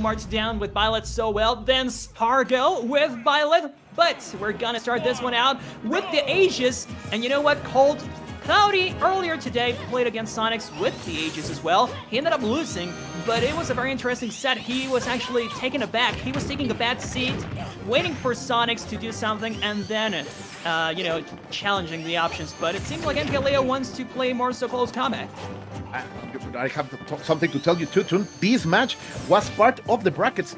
marks down with Violet so well, then Spargo with Violet. But we're gonna start this one out with the Aegis. And you know what, Cold? Cloudy earlier today played against Sonix with the Aegis as well. He ended up losing, but it was a very interesting set. He was actually taken aback. He was taking a bad seat, waiting for Sonix to do something, and then, challenging the options. But it seems like MkLeo wants to play more so close combat. I have something to tell you too, Toon. This match was part of the brackets.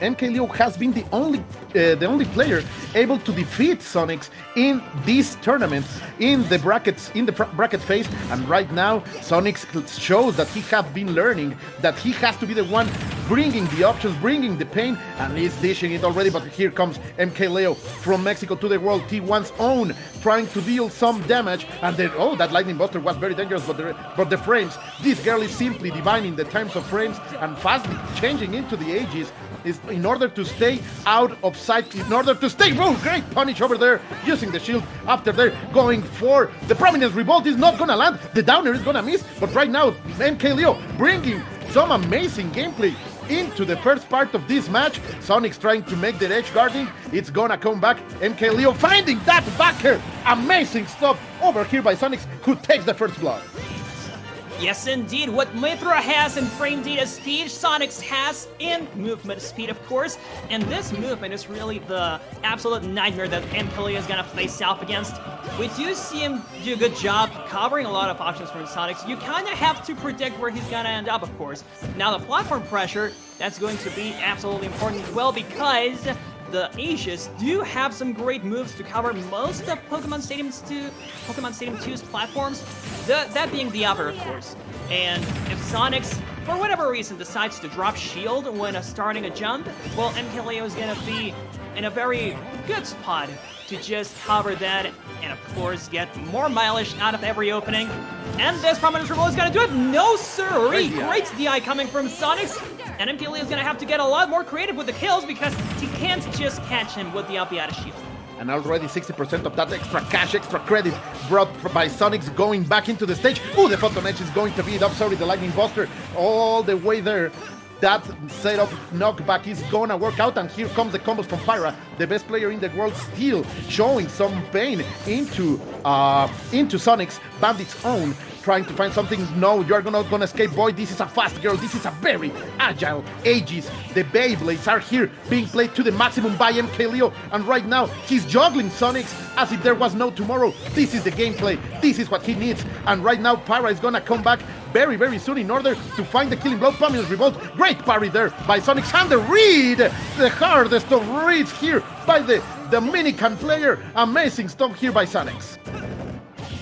MkLeo has been the only player able to defeat Sonix in this tournament, in the bracket phase. And right now, Sonix shows that he has been learning, that he has to be the one bringing the options, bringing the pain, and he's dishing it already. But here comes MkLeo from Mexico to the world, T1's own, trying to deal some damage. And then, oh, that lightning buster was very dangerous, but the frames, this girl is simply divining the times of frames and fastly changing into the Aegis is in order to stay out of sight, in order to stay. Oh, great punish over there, using the shield after they're going for the Prominence Revolt is not gonna land, the downer is gonna miss, but right now MkLeo bringing some amazing gameplay into the first part of this match. Sonix trying to make the edge guarding, it's gonna come back. MkLeo finding that backer, amazing stuff over here by Sonix, who takes the first blood. Yes, indeed. What Mythra has in frame data speed, Sonix has in movement speed, of course. And this movement is really the absolute nightmare that MkLeo is going to face off against. We do see him do a good job covering a lot of options from Sonix. You kind of have to predict where he's going to end up, of course. Now, the platform pressure, that's going to be absolutely important as well, because the Aegis do have some great moves to cover most of Pokemon Stadium 2's platforms, that being the upper, of course. And if Sonix, for whatever reason, decides to drop shield when starting a jump, well, MkLeo is going to be in a very good spot to just cover that and, of course, get more mileage out of every opening. And this Prominence Revolt is going to do it. No, sirree! Great DI coming from Sonix. And MkLeo is going to have to get a lot more creative with the kills because he can't just catch him with the up out of shield. And already 60% of that extra cash, extra credit brought by Sonix going back into the stage. Oh, the Photon Edge is going to beat up, sorry, the Lightning Buster all the way there. That setup knockback is gonna work out, and here comes the combos from Pyra, the best player in the world, still showing some pain into Sonix. Bandit's own, trying to find something. No, you're not gonna escape, boy. This is a fast girl. This is a very agile Aegis. The Beyblades are here being played to the maximum by MkLeo, and right now he's juggling Sonix as if there was no tomorrow. This is the gameplay. This is what he needs, and right now Pyra is gonna come back very, very soon in order to find the killing blow. Prominence Revolt, great parry there by Sonix, and the read, the hardest of reads here by the Dominican player. Amazing stuff here by Sonix.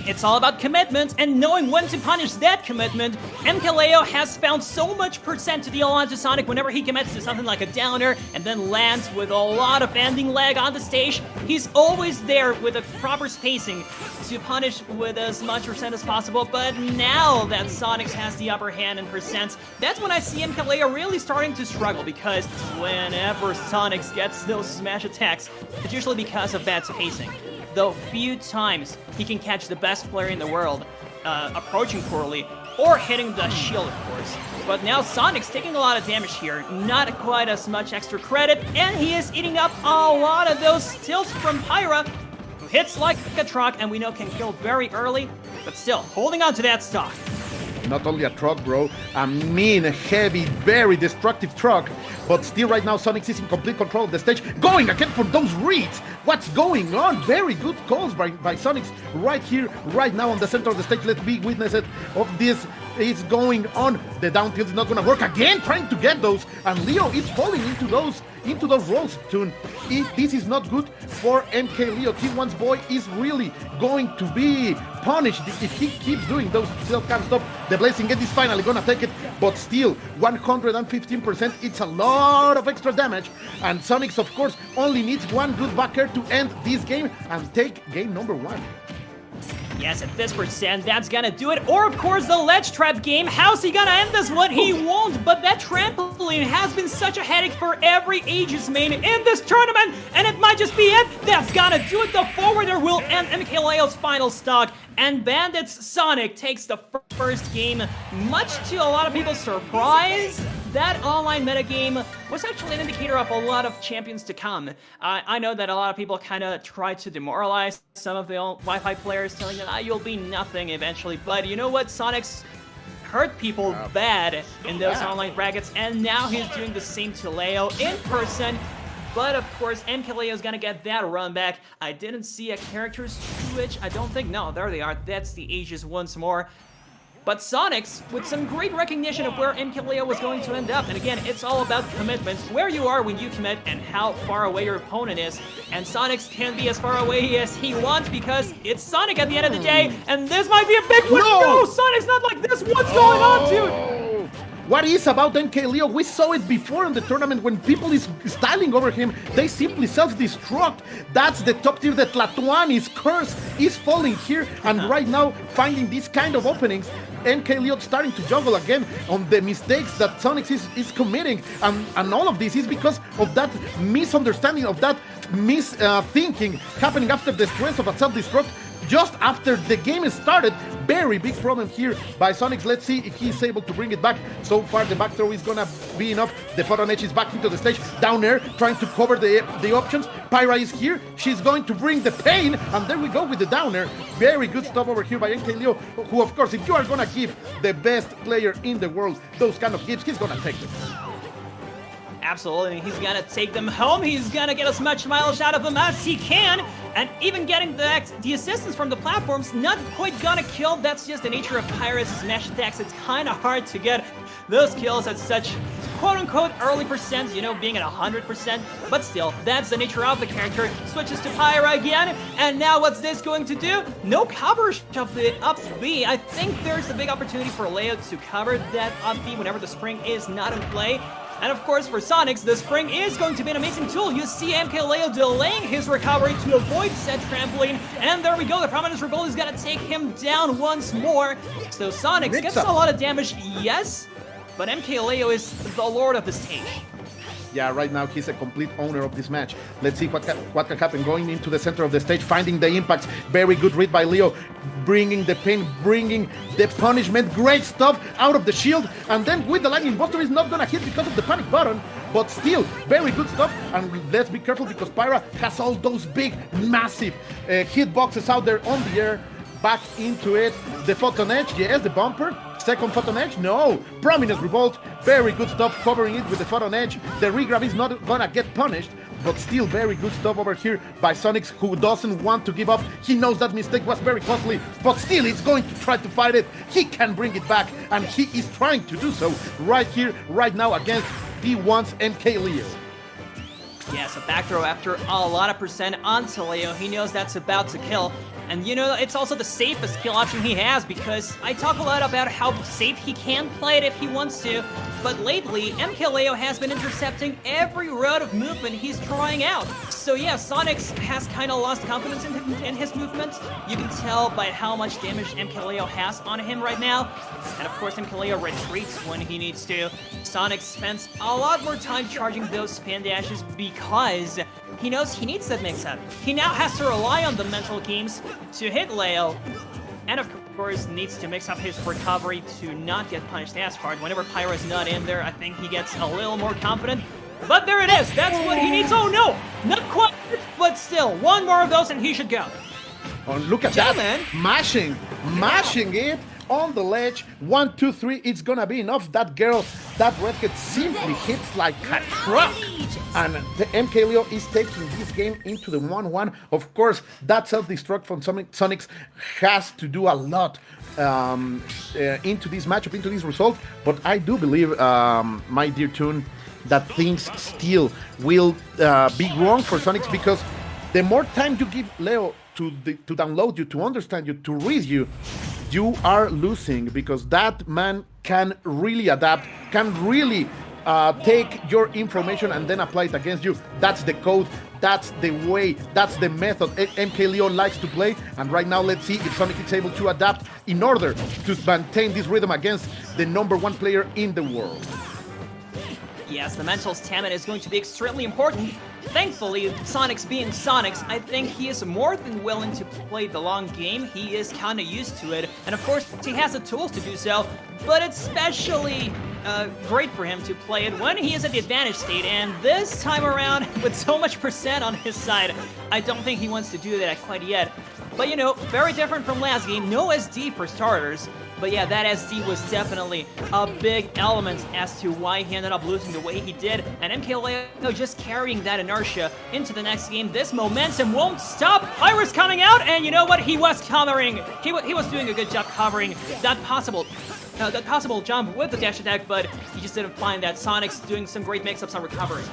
It's all about commitment and knowing when to punish that commitment. MkLeo has found so much percent to deal onto Sonic whenever he commits to something like a downer and then lands with a lot of ending lag on the stage. He's always there with a proper spacing to punish with as much percent as possible, but now that Sonix has the upper hand in percent, that's when I see MkLeo really starting to struggle, because whenever Sonix gets those smash attacks, it's usually because of bad spacing. The few times he can catch the best player in the world approaching poorly or hitting the shield, of course. But now Sonix taking a lot of damage here, not quite as much extra credit, and he is eating up a lot of those tilts from Pyra, who hits like a truck and we know can kill very early, but still holding on to that stock. Not only a truck, bro, a mean, heavy, very destructive truck, but still right now Sonix is in complete control of the stage, going again for those reads. What's going on? Very good calls by Sonix right here, right now on the center of the stage. Let's be witnesses of this. Is going on. The down tilt is not gonna work again, trying to get those, and Leo is falling into those rolls. Toon. This is not good for MkLeo. T1's boy is really going to be punished if he keeps doing those kind of stuff. The Blazing Gate is finally gonna take it, but still 115%. It's a lot of extra damage, and Sonix, of course, only needs one good backer to end this game and take game number 1. Yes, at this percent, that's gonna do it. Or, of course, the ledge trap game. How's he gonna end this one? He won't, but that trampoline has been such a headache for every Aegis main in this tournament, and it might just be it. That's gonna do it. The forwarder will end MkLeo's final stock, and Bandit's Sonic takes the first game, much to a lot of people's surprise. that online metagame was actually an indicator of a lot of champions to come. I know that a lot of people kind of try to demoralize some of the Wi-Fi players, telling them, you'll be nothing eventually, but you know what, Sonix hurt people bad in those online brackets, and now he's doing the same to Leo in person. But of course, MkLeo is gonna get that run back. I didn't see a character switch. I don't think. No, there they are. That's the Aegis once more. But Sonix, with some great recognition of where MkLeo was going to end up. And again, it's all about commitment, where you are when you commit and how far away your opponent is. And Sonix can be as far away as he wants because it's Sonic at the end of the day. And this might be a big one. No, Sonic's not like this. What's going on, dude? What is about MkLeo? We saw it before in the tournament when people is styling over him, they simply self-destruct. That's the top tier. That Tlatuani's curse is falling here, and right now finding these kind of openings. MkLeo starting to juggle again on the mistakes that Sonix is committing, and all of this is because of that misunderstanding, of that thinking happening after the stress of a self-destruct. Just after the game started, very big problem here by Sonix. Let's see if he's able to bring it back. So far, the back throw is gonna be enough. The photon edge is back into the stage. Down air, trying to cover the options. Pyra is here. She's going to bring the pain, and there we go with the down air. Very good stuff over here by MkLeo, who, of course, if you are gonna give the best player in the world those kind of gifts, he's gonna take them. Absolutely, he's gonna take them home. He's gonna get as much mileage out of them as he can, and even getting the assistance from the platforms, not quite gonna kill. That's just the nature of Pyra's smash attacks. It's kind of hard to get those kills at such quote-unquote early percent, you know, being at 100%, but still, that's the nature of the character. Switches to Pyra again, and now what's this going to do? No coverage of the up B. I think there's a big opportunity for Leo to cover that up B whenever the spring is not in play. And of course, for Sonix, the spring is going to be an amazing tool. You see MkLeo delaying his recovery to avoid said trampoline. And there we go, the Prominence Rebuild is gonna take him down once more. So Sonix gets a lot of damage, yes, but MkLeo is the lord of the stage. Yeah, right now he's a complete owner of this match. Let's see what can happen. Going into the center of the stage, finding the impacts. Very good read by Leo. Bringing the pain, bringing the punishment. Great stuff out of the shield. And then with the lightning buster is not gonna hit because of the panic button. But still, very good stuff. And let's be careful because Pyra has all those big, massive hitboxes out there on the air. Back into it. The photon edge, yes, the bumper. Second photon edge, no. Prominence Revolt, very good stuff covering it with the photon edge. The regrab is not gonna get punished, but still very good stuff over here by Sonix, who doesn't want to give up. He knows that mistake was very costly, but still he's going to try to fight it. He can bring it back, and he is trying to do so right here, right now against D1's MkLeo. Yes, a back throw after a lot of percent onto Leo. He knows that's about to kill. And you know, it's also the safest kill option he has because I talk a lot about how safe he can play it if he wants to, but lately, MkLeo has been intercepting every road of movement he's trying out. So yeah, Sonix has kind of lost confidence in his movement. You can tell by how much damage MkLeo has on him right now. And of course, MkLeo retreats when he needs to. Sonix spends a lot more time charging those spin dashes because he knows he needs that mix-up. He now has to rely on the mental games to hit Leo, and of course needs to mix up his recovery to not get punished as hard. Whenever Pyra's not in there, I think he gets a little more confident. But there it is, that's what he needs. Oh no, not quite, but still, one more of those and he should go. Oh, look at that, mashing it on the ledge. 1, 2, 3, it's gonna be enough. That girl, that redhead simply hits like a truck. And the MkLeo is taking this game into the 1-1. Of course, that self-destruct from Sonix has to do a lot into this matchup, into this result. But I do believe, my dear Toon, that things still will be wrong for Sonix, because the more time you give Leo to download you, to understand you, to read you, you are losing, because that man can really adapt, can really take your information and then apply it against you. That's the code, that's the way, that's the method MkLeo likes to play. And right now, let's see if Sonix is able to adapt in order to maintain this rhythm against the #1 player in the world. Yes, the mental stamina is going to be extremely important. Thankfully, Sonix being Sonix, I think he is more than willing to play the long game. He is kind of used to it, and of course, he has the tools to do so, but especially great for him to play it when he is at the advantage state, and this time around, with so much percent on his side, I don't think he wants to do that quite yet. But you know, very different from last game, no SD for starters. But yeah, that SD was definitely a big element as to why he ended up losing the way he did. And MkLeo just carrying that inertia into the next game. This momentum won't stop. Pyra's coming out, and you know what? He was covering. He was doing a good job covering that possible jump with the dash attack, but he just didn't find that. Sonix doing some great mix-ups on recovery.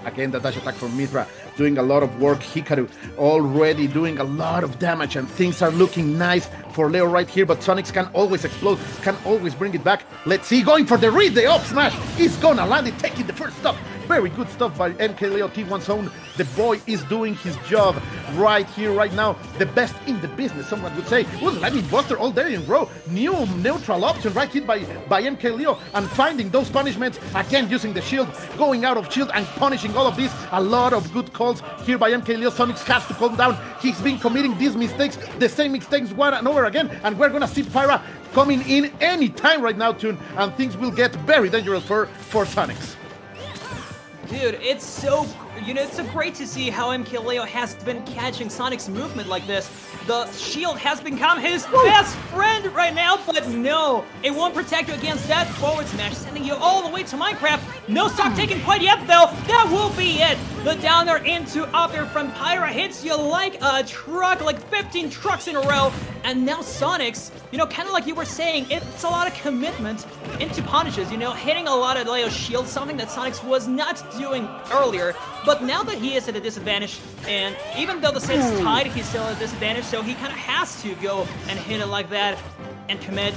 Again, the dash attack from Mythra doing a lot of work. Hikaru already doing a lot of damage, and things are looking nice for Leo right here, but Sonix can always explode, can always bring it back. Let's see, going for the read, the up smash. He's gonna land it, taking the first stop. Very good stuff by MkLeo T1's own. The boy is doing his job right here, right now. The best in the business, someone would say. Well, Lightning Buster all day in a row. New neutral option right here by MkLeo, and finding those punishments. Again, using the shield, going out of shield and punishing all of this. A lot of good calls here by MkLeo. Sonix has to calm down. He's been committing these mistakes, the same mistakes one and over again, and we're gonna see Pyra coming in any time right now, Toon, and things will get very dangerous for Sonix. Dude, it's so great to see how MkLeo has been catching Sonic's movement like this. The shield has become his best friend right now, but no, it won't protect you against that forward smash, sending you all the way to Minecraft. No stock taken quite yet, though. That will be it. The downer into up air from Pyra hits you like a truck, like 15 trucks in a row. And now Sonix, kind of like you were saying, it's a lot of commitment into punishes, hitting a lot of Leo's shields, something that Sonix was not doing earlier. But now that he is at a disadvantage, and even though the set's tied, he's still at a disadvantage, so he kind of has to go and hit it like that and commit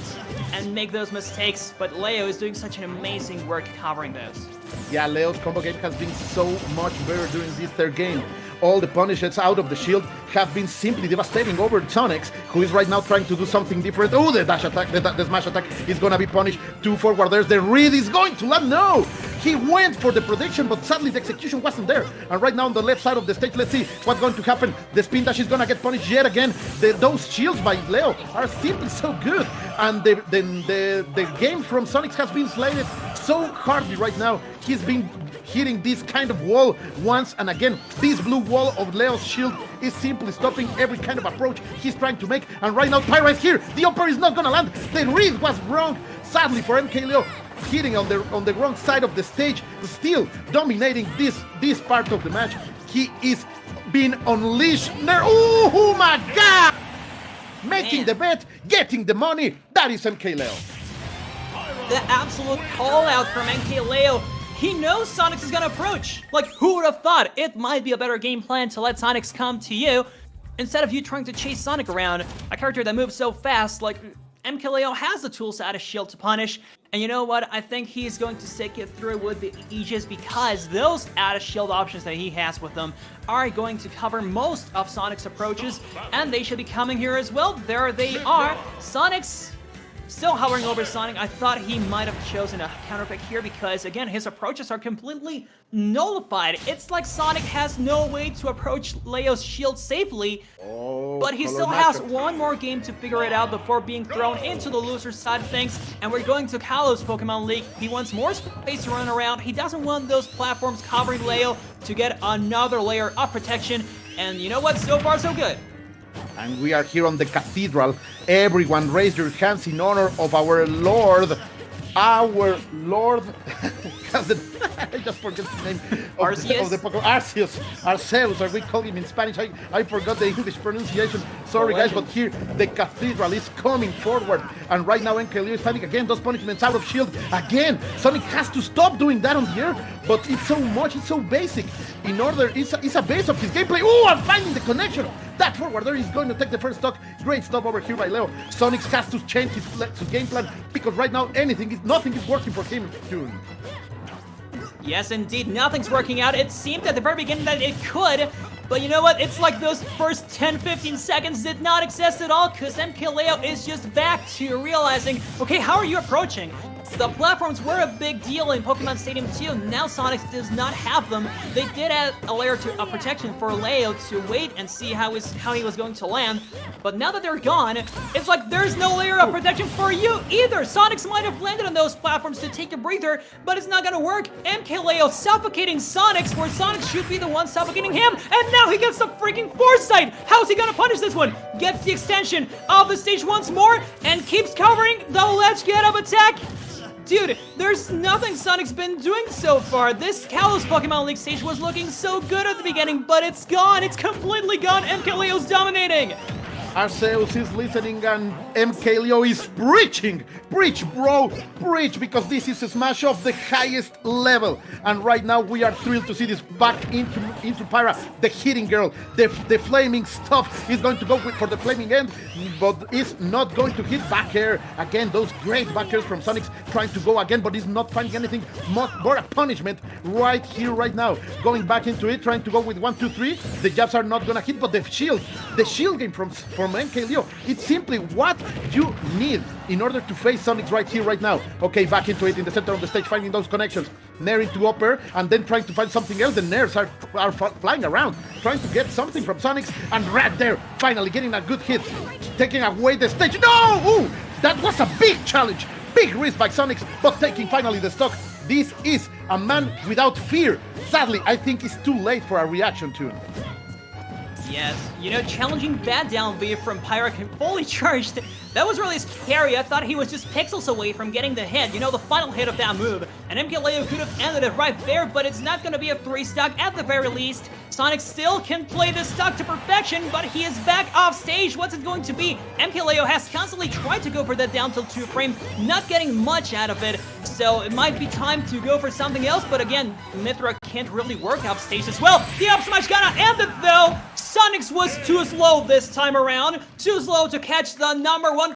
and make those mistakes. But Leo is doing such an amazing work covering those. Yeah, Leo's combo game has been so much better during this third game. All the punishes out of the shield have been simply devastating over Sonix, who is right now trying to do something different. Oh, the dash attack, the smash attack is gonna be punished. 2 forwarders, the read is going to land. No! He went for the prediction, but sadly the execution wasn't there. And right now on the left side of the stage, let's see what's going to happen. The spin dash is gonna get punished yet again. Those shields by Leo are simply so good. And the game from Sonix has been slated so hardly right now. He's been hitting this kind of wall once and again. This blue wall of Leo's shield is simply stopping every kind of approach he's trying to make. And right now Pyra is here. The upper is not gonna land. The read was wrong, sadly for MkLeo, hitting on the wrong side of the stage, still dominating this part of the match. He is being unleashed there. Oh my god! Making the bet, getting the money. That is MkLeo. The absolute call out from MkLeo. He knows Sonix is gonna approach. Like, who would have thought? It might be a better game plan to let Sonix come to you instead of you trying to chase Sonic around. A character that moves so fast, like MkLeo has the tools to add a shield to punish. And you know what? I think he's going to stick it through with the Aegis, because those add a shield options that he has with them are going to cover most of Sonic's approaches, and they should be coming here as well. There they are. Sonic's still hovering over Sonic. I thought he might have chosen a counter pick here because, again, his approaches are completely nullified. It's like Sonic has no way to approach Leo's shield safely, but he still has one more game to figure it out before being thrown into the loser side of things. And we're going to Kalos Pokemon League. He wants more space to run around. He doesn't want those platforms covering Leo to get another layer of protection. And you know what? So far, so good. And we are here on the cathedral. Everyone raise your hands in honor of our Lord. Our Lord. I just forget the name of the Pokemon. Arceus, as we call him in Spanish. I forgot the English pronunciation. Sorry, guys, but here the cathedral is coming forward. And right now, MkLeo is finding again those punishments out of shield. Again, Sonic has to stop doing that on the air. But it's so much, it's so basic. In order, it's a base of his gameplay. Oh, I'm finding the connection. That forwarder is going to take the first stock. Great stop over here by Leo. Sonix has to change his game plan because right now nothing is working for him. Yes, indeed, nothing's working out. It seemed at the very beginning that it could, but you know what? It's like those first 10-15 seconds did not exist at all, because MkLeo is just back to realizing, okay, how are you approaching? The platforms were a big deal in Pokemon Stadium 2. Now Sonix does not have them. They did add a layer of protection for Leo to wait and see how he was going to land. But now that they're gone, it's like there's no layer of protection for you either. Sonix might have landed on those platforms to take a breather, but it's not gonna work. MkLeo suffocating Sonix, where Sonix should be the one suffocating him, and now he gets the freaking foresight. How's he gonna punish this one? Gets the extension of the stage once more and keeps covering the ledge get up attack. Dude, there's nothing Sonic's been doing so far. This Kalos Pokemon League stage was looking so good at the beginning, but it's gone. It's completely gone. MkLeo's dominating. Arceus is listening and MkLeo is preaching. Preach, bro, preach, because this is a Smash of the highest level. And right now we are thrilled to see this back into Pyra, the hitting girl. The flaming stuff is going to go for the flaming end, but is not going to hit back air. Again, those great back airs from Sonix trying to go again, but is not finding anything more a punishment right here, right now. Going back into it, trying to go with 1, 2, 3. The jabs are not gonna hit, but the shield game from MkLeo, it's simply what you need in order to face Sonix right here, right now. Okay, back into it in the center of the stage, finding those connections. Nair into upper, and then trying to find something else. The Nairs are flying around, trying to get something from Sonix, and right there, finally getting a good hit, taking away the stage. No! Ooh, that was a big challenge, big risk by Sonix, but taking finally the stock. This is a man without fear. Sadly, I think it's too late for a reaction tune. Yes, you know, challenging that down B from Pyra fully charged, that was really scary. I thought he was just pixels away from getting the hit, you know, the final hit of that move. And MkLeo could have ended it right there, but it's not going to be a 3-stock at the very least. Sonix still can play this stock to perfection, but he is back off stage. What's it going to be? MkLeo has constantly tried to go for that down tilt 2 frame, not getting much out of it. So it might be time to go for something else, but again, Mythra can't really work off stage as well. The up smash gonna end it though. Sonix was too slow this time around, too slow to catch the #1